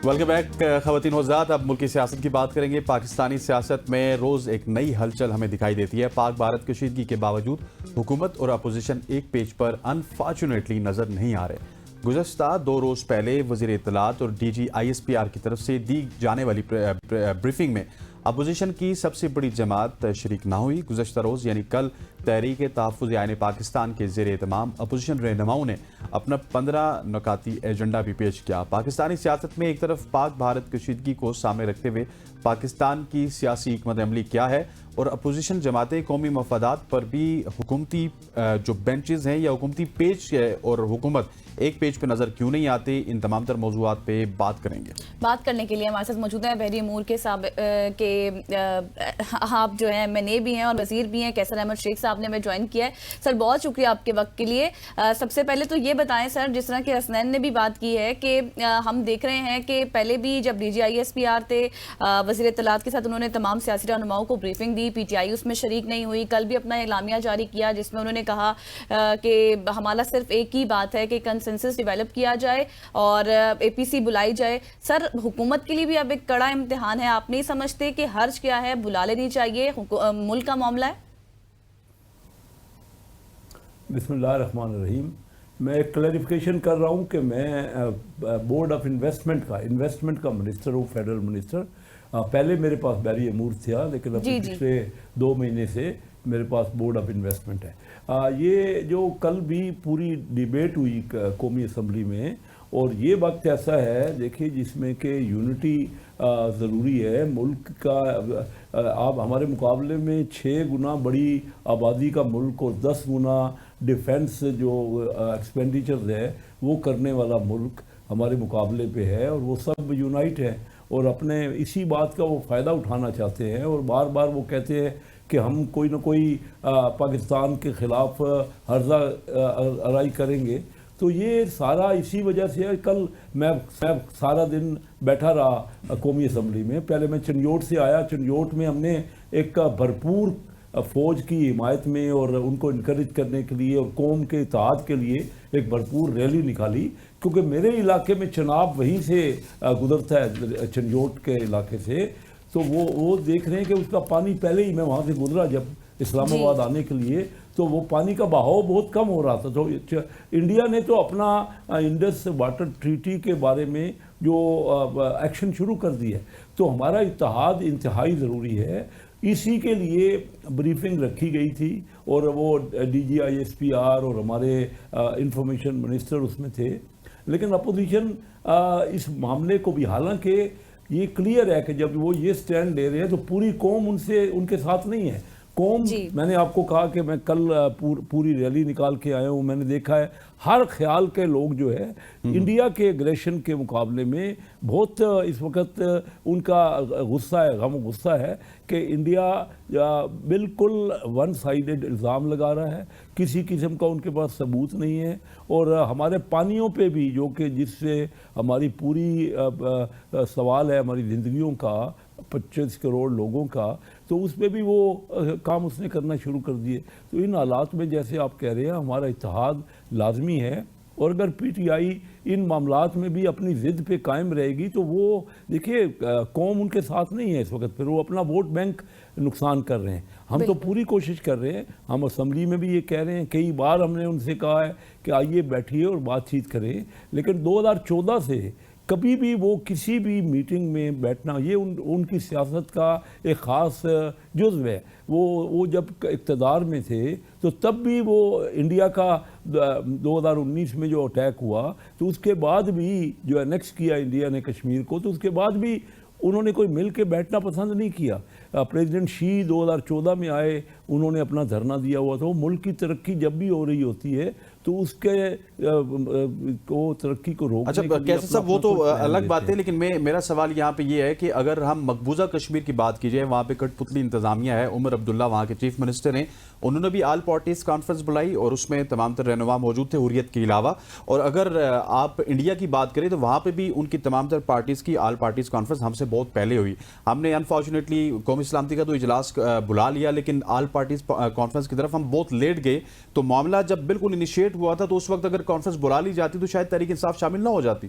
Welcome back خواتین حضرات. اب ملکی سیاست کی بات کریں گے. پاکستانی سیاست میں روز ایک نئی ہلچل ہمیں دکھائی دیتی ہے. پاک بھارت کشیدگی کے باوجود حکومت اور اپوزیشن ایک پیج پر انفارچونیٹلی نظر نہیں آ رہے. گزشتہ 2 روز پہلے وزیر اطلاعات اور D G I S P R کی طرف سے دی جانے والی بریفنگ میں اپوزیشن کی سب سے بڑی جماعت شریک نہ ہوئی. گزشتہ روز یعنی کل تحریک تحفظ آئین پاکستان کے زیر اہتمام اپوزیشن رہنماؤں نے اپنا 15 نکاتی ایجنڈا بھی پیش کیا. پاکستانی سیاست میں ایک طرف پاک بھارت کشیدگی کو سامنے رکھتے ہوئے پاکستان کی سیاسی حکمت عملی کیا ہے اور اپوزیشن جماعتیں قومی مفادات پر بھی حکومتی جو بینچز ہیں یا حکومتی پیج اور حکومت ایک پیج پہ نظر کیوں نہیں آتے. ان تمام تر موضوعات پہ بات کریں گے. بات کرنے کے لیے ہمارے ساتھ موجود ہیں بحری امور کے آپ جو ہیں ایم این اے بھی ہیں اور وزیر بھی ہیں کیسر احمد شیخ صاحب نے ہمیں جوائن کیا ہے. سر بہت شکریہ آپ کے وقت کے لیے. سب سے پہلے تو یہ بتائیں سر, جس طرح کہ حسنین نے بھی بات کی ہے کہ ہم دیکھ رہے ہیں کہ پہلے بھی جب D G I S P R تھے وزیر اطلاعات کے ساتھ انہوں نے تمام سیاسی رہنماؤں کو briefing the. P T I اس میں شریک نہیں ہوئی. کل بھی اپنا اعلامیہ جاری کیا جس میں انہوں نے کہا کہ ہمارا صرف ایک ہی بات ہے کہ کنسنسس ڈیولپ کیا جائے اور اے پی سی بلائی جائے. سر حکومت کے لیے بھی اب ایک کڑا امتحان ہے. آپ نہیں سمجھتے کہ حرج کیا ہے, بلا لینی چاہیے, ملک کا معاملہ ہے؟ بسم اللہ الرحمن الرحیم. میں ایک کلیریفیکیشن کر رہا ہوں کہ میں بورڈ آف انویسٹمنٹ کا منسٹر ہوں, فیڈرل منسٹر. پہلے میرے پاس بحری امور تھا لیکن اب پچھلے 2 مہینے سے میرے پاس بورڈ آف انویسٹمنٹ ہے. یہ جو کل بھی پوری ڈیبیٹ ہوئی قومی اسمبلی میں, اور یہ وقت ایسا ہے دیکھیے جس میں کہ یونٹی ضروری ہے ملک کا. آپ ہمارے مقابلے میں 6 گنا بڑی آبادی کا ملک اور 10 گنا ڈیفنس جو ایکسپینڈیچرز ہے وہ کرنے والا ملک ہمارے مقابلے پہ ہے, اور وہ سب یونائٹ ہیں اور اپنے اسی بات کا وہ فائدہ اٹھانا چاہتے ہیں. اور بار بار وہ کہتے ہیں کہ ہم کوئی نہ کوئی پاکستان کے خلاف ہرزہ آرائی کریں گے. تو یہ سارا اسی وجہ سے ہے. کل میں سارا دن بیٹھا رہا قومی اسمبلی میں. پہلے میں چنیوٹ سے آیا. چنیوٹ میں ہم نے ایک بھرپور فوج کی حمایت میں اور ان کو انکریج کرنے کے لیے اور قوم کے اتحاد کے لیے ایک بھرپور ریلی نکالی, کیونکہ میرے علاقے میں چناب وہیں سے گزرتا ہے چنیوٹ کے علاقے سے. تو وہ دیکھ رہے ہیں کہ اس کا پانی پہلے ہی, میں وہاں سے گزرا جب اسلام آباد آنے کے لیے, تو وہ پانی کا بہاؤ بہت کم ہو رہا تھا. تو انڈیا نے تو اپنا انڈس واٹر ٹریٹی کے بارے میں جو ایکشن شروع کر دی ہے. تو ہمارا اتحاد انتہائی ضروری ہے. اسی کے لیے بریفنگ رکھی گئی تھی اور وہ D G I S P R اور ہمارے انفارمیشن منسٹر اس میں تھے. لیکن اپوزیشن اس معاملے کو بھی, حالانکہ یہ کلیئر ہے کہ جب وہ یہ سٹینڈ لے رہے ہیں تو پوری قوم ان کے ساتھ نہیں ہے. قوم میں نے آپ کو کہا کہ میں کل پوری ریلی نکال کے آیا ہوں. میں نے دیکھا ہے ہر خیال کے لوگ جو ہے انڈیا کے اگریشن کے مقابلے میں بہت اس وقت ان کا غصہ ہے, غم غصہ ہے کہ انڈیا بالکل ون سائیڈڈ الزام لگا رہا ہے. کسی قسم کا ان کے پاس ثبوت نہیں ہے. اور ہمارے پانیوں پہ بھی, جو کہ جس سے ہماری پوری سوال ہے ہماری زندگیوں کا, 25 کروڑ لوگوں کا, تو اس پہ بھی وہ کام اس نے کرنا شروع کر دیے. تو ان حالات میں جیسے آپ کہہ رہے ہیں ہمارا اتحاد لازمی ہے. اور اگر پی ٹی آئی ان معاملات میں بھی اپنی ضد پہ قائم رہے گی تو وہ دیکھیے قوم ان کے ساتھ نہیں ہے اس وقت, پھر وہ اپنا ووٹ بینک نقصان کر رہے ہیں. ہم تو پوری کوشش کر رہے ہیں. ہم اسمبلی میں بھی یہ کہہ رہے ہیں, کئی بار ہم نے ان سے کہا ہے کہ آئیے بیٹھیے اور بات چیت کریں. لیکن 2014 سے کبھی بھی وہ کسی بھی میٹنگ میں بیٹھنا, یہ ان کی سیاست کا ایک خاص جزو ہے. وہ جب اقتدار میں تھے تو تب بھی وہ انڈیا کا 2019 میں جو اٹیک ہوا تو اس کے بعد بھی جو انیکس کیا انڈیا نے کشمیر کو, تو اس کے بعد بھی انہوں نے کوئی مل کے بیٹھنا پسند نہیں کیا. پریزیڈنٹ شی 2014 میں آئے, انہوں نے اپنا دھرنا دیا ہوا تھا. وہ ملک کی ترقی جب بھی ہو رہی ہوتی ہے تو اس کے ترقی کو روکنے اچھا کیسے صاحب وہ تو الگ بات ہے, لیکن میرا سوال یہاں پہ یہ ہے کہ اگر ہم مقبوضہ کشمیر کی بات کی جائے, وہاں پہ کٹ پتلی انتظامیہ ہے. عمر عبداللہ وہاں کے چیف منسٹر ہیں, انہوں نے بھی آل پارٹیز کانفرنس بلائی اور اس میں تمام تر رہنما موجود تھے حریت کے علاوہ. اور اگر آپ انڈیا کی بات کریں تو وہاں پہ بھی ان کی تمام تر پارٹیز کی آل پارٹیز کانفرنس ہم سے بہت پہلے ہوئی. ہم نے انفارچونیٹلی قومی سلامتی کا تو اجلاس بلا لیا, لیکن آل پارٹیز کانفرنس کی طرف ہم بہت لیٹ گئے. تو معاملہ جب بالکل انیشیٹ ہوا تھا تو اس وقت اگر کانفرنس بلا لی جاتی تو شاید تحریک انصاف شامل نہ ہو جاتی.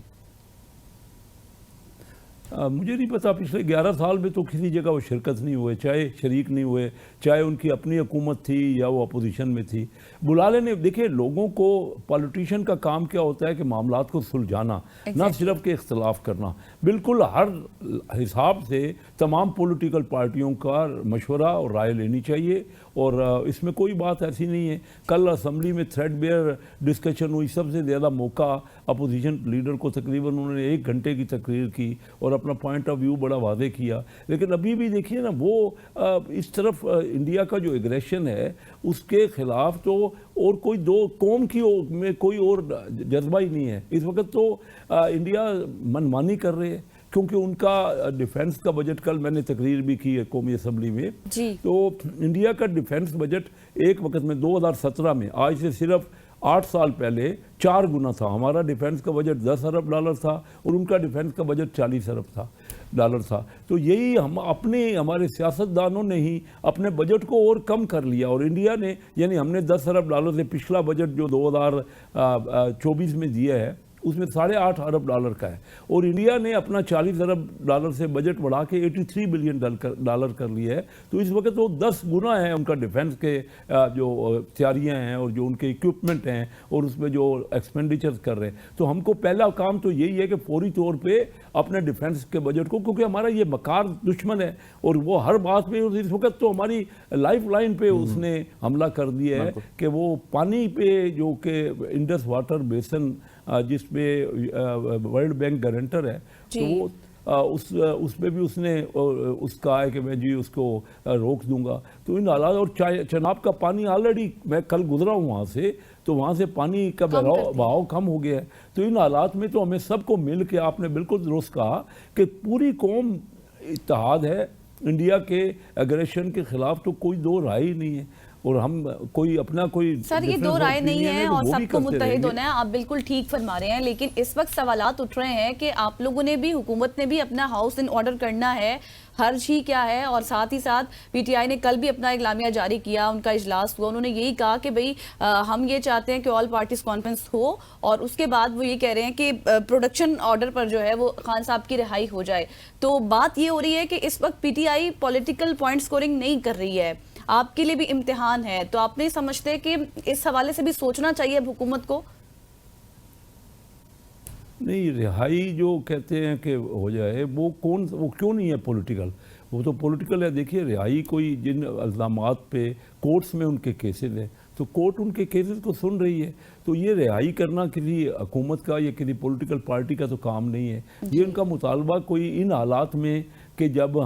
मुझे नहीं पता, पिछले 11 साल में तो किसी जगह वो शिरकत नहीं हुए, चाहे शरीक नहीं हुए, चाहे उनकी अपनी हुकूमत थी या वो अपोजिशन में थी। बुला लेने, देखिए लोगों को, पॉलिटिशियन का काम क्या होता है कि मामलात को सुलझाना, ना सिर्फ के इख्तलाफ करना। बिल्कुल हर हिसाब से तमाम पॉलिटिकल पार्टियों का मशवरा और राय लेनी चाहिए, और इसमें कोई बात ऐसी नहीं है। कल असम्बली में थ्रेडबेयर डिस्कशन हुई, सबसे ज़्यादा मौका अपोजिशन लीडर को, तकरीबन उन्होंने 1 घंटे की तकरीर की और अपना पॉइंट ऑफ व्यू बड़ा वादे किया। लेकिन अभी भी देखिए ना, वो इस तरफ इंडिया का जो एग्रेशन है उसके खिलाफ तो और कोई दो कौम की में कोई और जज्बा ही नहीं है इस वक्त। तो इंडिया मनमानी कर रहे हैं, क्योंकि उनका डिफेंस का बजट, कल मैंने तकरीर भी की है कौमी असम्बली में जी। तो इंडिया का डिफेंस बजट एक वक्त में 2017 में, आज से सिर्फ 8 साल पहले 4 गुना था। हमारा डिफेंस का बजट 10 अरब डॉलर था और उनका डिफेंस का बजट 40 अरब डॉलर था। तो यही हमारे सियासतदानों ने ही अपने बजट को और कम कर लिया, और इंडिया ने, यानी हमने 10 अरब डॉलर से, पिछला बजट जो 2024 में दिया है उसमें 8.5 अरब डॉलर का है, और इंडिया ने अपना 40 अरब डॉलर से बजट बढ़ा के 83 बिलियन डॉलर कर लिया है। तो इस वक्त वो 10 गुना है उनका डिफेंस के जो तैयारियां हैं और जो उनके इक्विपमेंट हैं और उसमें जो एक्सपेंडिचर्स कर रहे हैं। तो हमको पहला काम तो यही है कि फौरी तौर पे अपने डिफेंस के बजट को, क्योंकि हमारा ये मकार दुश्मन है और वो हर बात पे, इस वक्त तो हमारी लाइफ लाइन पे उसने हमला कर दिया है कि वो पानी पे, जो कि इंडस वाटर बेसन जिसमें वर्ल्ड बैंक गारंटर है, तो वो उस पे भी उसने उसका है कि मैं जी उसको रोक दूंगा। तो इन हालात, और चनाब का पानी ऑलरेडी, मैं कल गुजरा हूँ वहाँ से, तो वहाँ से पानी का बहाव कम हो गया है। तो इन हालात में तो हमें सबको मिल के, आपने बिल्कुल दुरुस्त कहा कि पूरी कौम इत्तेहाद है इंडिया के एग्रेशन के खिलाफ, तो कोई दो राय ही नहीं है। और हम कोई अपना कोई सर, ये दो राय नहीं है और सबको मुत्तहिद होना है, आप बिल्कुल ठीक फरमा रहे हैं। लेकिन इस वक्त सवालात उठ रहे हैं कि आप लोगों ने भी, हुकूमत ने भी अपना हाउस इन ऑर्डर करना है, हर्ज ही क्या है। और साथ ही साथ पीटीआई ने कल भी अपना इगलामिया जारी किया, उनका इजलास हुआ, उन्होंने यही कहा कि भाई हम ये चाहते हैं कि ऑल पार्टीज कॉन्फ्रेंस हो, और उसके बाद वो ये कह रहे हैं कि प्रोडक्शन ऑर्डर पर जो है वो खान साहब की रिहाई हो जाए। तो बात ये हो रही है कि इस वक्त पीटीआई पॉलिटिकल पॉइंट स्कोरिंग नहीं कर रही है, आपके लिए भी इम्तिहान है। तो आप नहीं समझते कि इस हवाले से भी सोचना चाहिए अब हुकूमत को? नहीं, रिहाई जो कहते हैं कि हो जाए, वो क्यों नहीं है पॉलिटिकल? वो तो पॉलिटिकल है। देखिए, रिहाई कोई जिन इल्ज़ामात पे कोर्ट्स में उनके केसेस हैं, तो कोर्ट उनके केसेस को सुन रही है। तो ये रिहाई करना किसी हुकूमत का या किसी पॉलिटिकल पार्टी का तो काम नहीं है। ये उनका मुतालबा कोई इन हालात में कि जब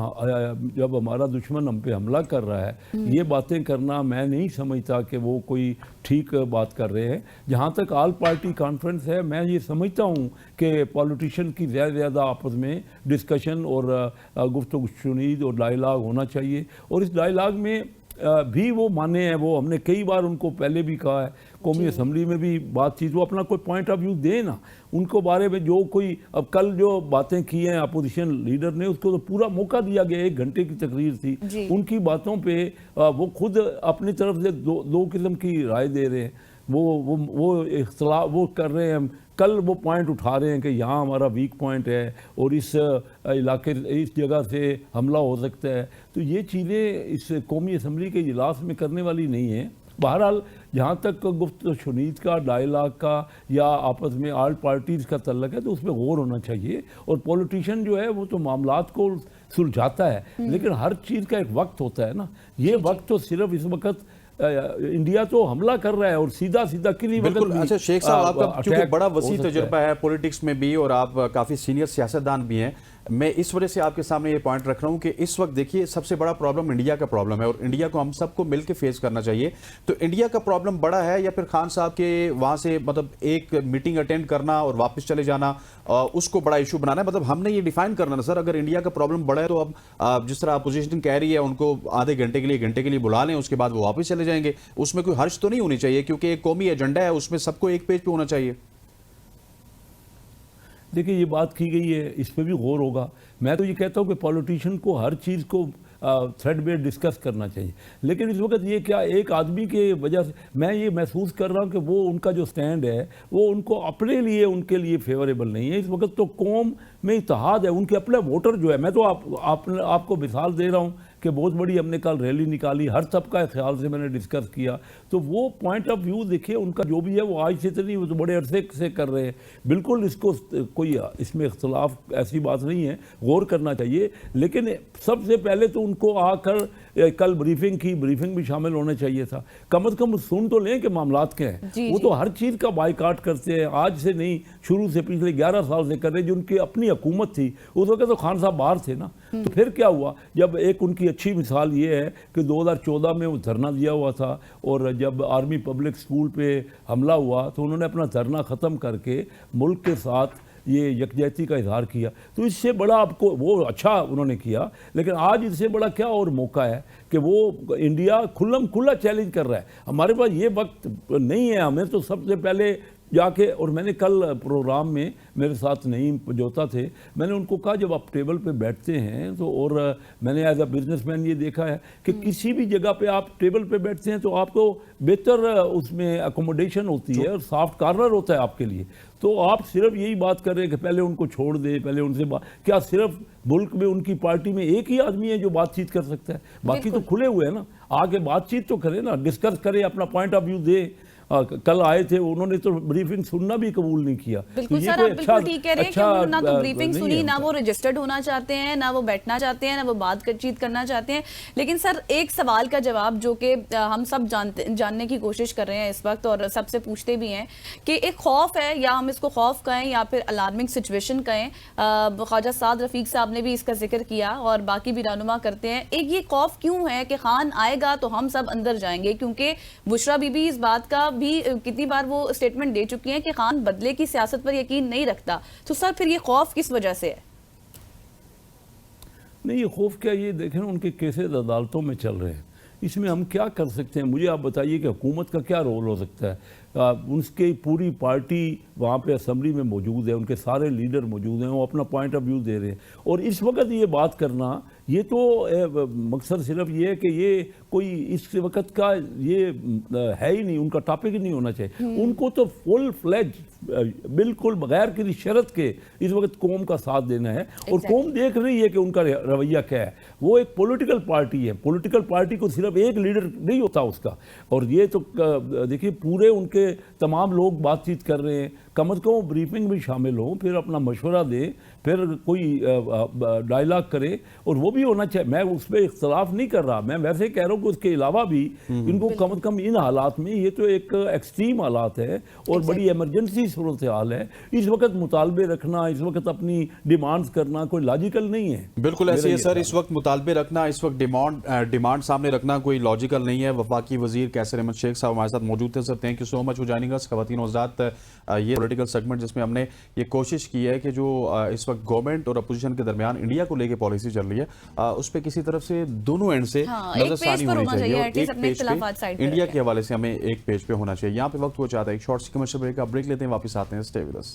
हमारा दुश्मन हम पे हमला कर रहा है, ये बातें करना, मैं नहीं समझता कि वो कोई ठीक बात कर रहे हैं। जहाँ तक ऑल पार्टी कॉन्फ्रेंस है, मैं ये समझता हूँ कि पॉलिटिशियन की ज़्यादा आपस में डिस्कशन और गुफ्तगू शुनीद और डायलाग होना चाहिए। और इस डायलाग में भी वो माने हैं, वो हमने कई बार उनको पहले भी कहा है, कौमी असम्बली में भी बातचीत, वो अपना कोई पॉइंट ऑफ व्यू दें ना, उनको बारे में जो कोई, अब कल जो बातें की हैं अपोजिशन लीडर ने, उसको तो पूरा मौका दिया गया, 1 घंटे की तकरीर थी, उनकी बातों पे वो खुद अपनी तरफ से दो किस्म की राय दे रहे हैं, वो इख्तलाफ वो कर रहे हैं। कल वो पॉइंट उठा रहे हैं कि यहाँ हमारा वीक पॉइंट है और इस इलाके, इस जगह से हमला हो सकता है। तो ये चीज़ें इस कौमी असम्बली के इजलास में करने वाली नहीं है। बहरहाल, जहाँ तक गुफ्तगू शुनीद का, डायलाग का या आपस में ऑल पार्टीज़ का तल्लक है, तो उसमें गौर होना चाहिए। और पॉलिटिशियन जो है वो तो मामलात को सुलझाता है, लेकिन हर चीज़ का एक वक्त होता है ना। ये वक्त तो सिर्फ इस वक्त इंडिया तो हमला कर रहा है और सीधा किसी वक्त भी। अच्छा शेख साहब, आपका चूंकि बड़ा वसी तजुर्बा है पॉलिटिक्स में भी और आप काफ़ी सीनियर सियासतदान भी हैं, मैं इस वजह से आपके सामने ये पॉइंट रख रहा हूं कि इस वक्त देखिए सबसे बड़ा प्रॉब्लम इंडिया का प्रॉब्लम है और इंडिया को हम सबको मिलकर फेस करना चाहिए। तो इंडिया का प्रॉब्लम बड़ा है या फिर खान साहब के वहां से मतलब एक मीटिंग अटेंड करना और वापस चले जाना, उसको बड़ा इशू बनाना है? मतलब हमने ये डिफाइन करना ना सर, अगर इंडिया का प्रॉब्लम बड़ा है तो अब जिस तरह अपोजिशन कह रही है उनको आधे घंटे के लिए बुला लें, उसके बाद वो वापस चले जाएंगे, उसमें कोई हर्ष तो नहीं होनी चाहिए क्योंकि एक कौमी एजेंडा है, उसमें सबको एक पेज पे होना चाहिए। देखिए, ये बात की गई है, इस पे भी गौर होगा। मैं तो ये कहता हूँ कि पॉलिटिशियन को हर चीज़ को थ्रेड बेस्ड डिस्कस करना चाहिए। लेकिन इस वक्त ये क्या एक आदमी के वजह से मैं ये महसूस कर रहा हूँ कि वो उनका जो स्टैंड है वो उनको अपने लिए उनके लिए फेवरेबल नहीं है। इस वक्त तो कौम में इत्तेहाद है, उनके अपने वोटर जो है, मैं तो आपको मिसाल दे रहा हूँ कि बहुत बड़ी हमने कल रैली निकाली, हर सबका ख्याल से मैंने डिस्कस किया, तो वो पॉइंट ऑफ व्यू देखिए उनका जो भी है वो आज से तो नहीं, वो तो बड़े अरसे से कर रहे हैं। बिल्कुल इसको कोई इसमें इख्तलाफ ऐसी बात नहीं है, गौर करना चाहिए। लेकिन सबसे पहले तो उनको आकर कल ब्रीफिंग भी शामिल होना चाहिए था। कम अज़ कम सुन तो लें कि मामलात क्या हैं। वो तो हर चीज़ का बाइकाट करते हैं, आज से नहीं, शुरू से पिछले 11 साल से कर रहे हैं। जो उनकी अपनी हुकूमत थी उस वक्त तो खान साहब बाहर थे ना, तो फिर क्या हुआ? जब एक उनकी अच्छी मिसाल ये है कि 2014 में वो धरना दिया हुआ था और जब आर्मी पब्लिक स्कूल पे हमला हुआ तो उन्होंने अपना धरना ख़त्म करके मुल्क के साथ ये यकजहती का इजहार किया। तो इससे बड़ा आपको वो अच्छा उन्होंने किया, लेकिन आज इससे बड़ा क्या और मौका है कि वो इंडिया खुल्लम खुल्ला चैलेंज कर रहा है। हमारे पास ये वक्त नहीं है, हमें तो सबसे पहले जाके, और मैंने कल प्रोग्राम में मेरे साथ नईम जोता थे, मैंने उनको कहा जब आप टेबल पे बैठते हैं तो, और मैंने एज अ बिजनेसमैन ये देखा है कि किसी भी जगह पे आप टेबल पे बैठते हैं तो आपको बेहतर उसमें अकोमोडेशन होती है और सॉफ्ट कॉर्नर होता है आपके लिए। तो आप सिर्फ यही बात कर रहे हैं कि पहले उनको छोड़ दे, पहले उनसे क्या सिर्फ मुल्क में उनकी पार्टी में एक ही आदमी है जो बातचीत कर सकता है? बाकी तो खुले हुए हैं ना, आगे बातचीत तो करें ना, डिस्कस करें, अपना पॉइंट ऑफ व्यू दे। कल आए थे उन्होंने तो ब्रीफिंग सुनना भी कबूल नहीं किया। बिल्कुल सर, आप बिल्कुल ठीक कह रहे हैं कि उन्होंने ना तो ब्रीफिंग सुनी, ना वो रजिस्टर्ड होना चाहते हैं, ना वो बैठना चाहते हैं, ना वो बातचीत करना चाहते हैं। लेकिन सर एक सवाल का जवाब जो कि हम सब जानने की कोशिश कर रहे हैं इस वक्त और सबसे पूछते भी हैं कि एक खौफ है, या हम इसको खौफ कहें या फिर अलार्मिंग सिचुएशन कहें, ख्वाजा साद रफीक साहब ने भी इसका जिक्र किया और बाकी भी रहनुमा करते हैं। एक ये खौफ क्यों है कि खान आएगा तो हम सब अंदर जाएंगे? क्योंकि बुशरा बीबी इस बात का भी कितनी बार वो स्टेटमेंट दे चुकी हैं कि खान बदले की सियासत पर यकीन नहीं रखता। तो सर फिर ये खौफ किस वजह से है? नहीं, ये खौफ क्या, ये देखें उनके केसेस अदालतों में चल रहे हैं, इसमें हम क्या कर सकते हैं? मुझे आप बताइए कि हुकूमत का क्या रोल हो सकता है? उनकी पूरी पार्टी वहाँ पे असम्बली में मौजूद है, उनके सारे लीडर मौजूद हैं, वो अपना पॉइंट ऑफ व्यू दे रहे हैं। और इस वक्त ये बात करना, ये तो मकसद सिर्फ ये है कि ये कोई इस वक्त का ये है ही नहीं, उनका टॉपिक ही नहीं होना चाहिए। उनको तो फुल फ्लेज बिल्कुल बगैर किसी शर्त के इस वक्त कौम का साथ देना है। और कौम देख रही है कि उनका रवैया क्या है। वो एक पॉलिटिकल पार्टी है, पॉलिटिकल पार्टी को सिर्फ एक लीडर नहीं होता उसका। और ये तो देखिए पूरे उनके तमाम लोग बातचीत कर रहे हैं, कम अज़ कम ब्रीफिंग में शामिल हो, फिर अपना मशवरा दे, फिर कोई डायलॉग करे, और वो भी होना चाहिए। मैं उस पर इख्तलाफ नहीं कर रहा, मैं वैसे कह रहा हूँ कि उसके अलावा भी इनको कम अज़ कम इन हालात में, ये तो एक एक्सट्रीम हालात है और बड़ी इमरजेंसी सूरत हाल है, इस वक्त मुतालबे रखना, इस वक्त अपनी डिमांड्स करना कोई लॉजिकल नहीं है। बिल्कुल ऐसे ही है सर, इस वक्त मुतालबे रखना, इस वक्त डिमांड सामने रखना कोई लॉजिकल नहीं है। वफाकी वजीर कैसर अहमद शेख साहब हमारे साथ मौजूद थे। Sir thank you so much for joining us. ख़वातीन और हज़रात, ये पॉलिटिकल सेगमेंट जिसमें हमने ये कोशिश की है कि जो इस वक्त गवर्नमेंट और अपोजिशन के दरमियान इंडिया को लेके पॉलिसी चल रही है, उस पर किसी तरफ से दोनों एंड से नजरसानी होनी चाहिए और एक पेज पे इंडिया के हवाले से हमें एक पेज पे होना चाहिए। यहाँ पे वक्त हो जाता है एक शॉर्ट सी कमर्शियल ब्रेक। आप ब्रेक लेते हैं, वापस आते हैं, स्टे विद अस।